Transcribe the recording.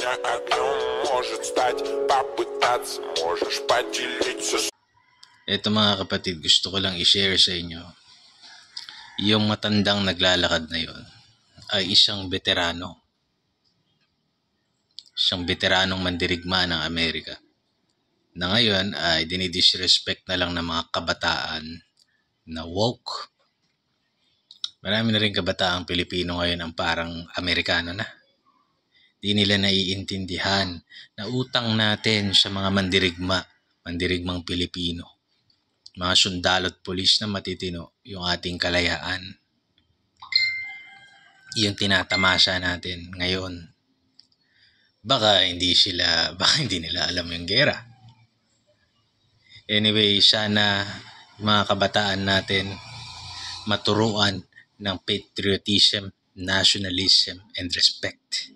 меня огнем может стать. Попытаться можешь поделиться. Ito mga kapatid, gusto ko lang i-share sa inyo. Yung matandang naglalakad na yon ay isang veteranong mandirigma ng Amerika na ngayon ay dinidisrespect na lang ng mga kabataan na woke. Marami na rin kabataang Pilipino ngayon ang parang Amerikano na. Di nila naiintindihan na utang natin sa mga mandirigmang Pilipino, mga sundalo at pulis na matitino yung ating kalayaan. Yung tinatamasa natin ngayon. Baka hindi nila alam yung gera. Anyway, sana mga kabataan natin maturuan ng patriotism, nationalism, and respect.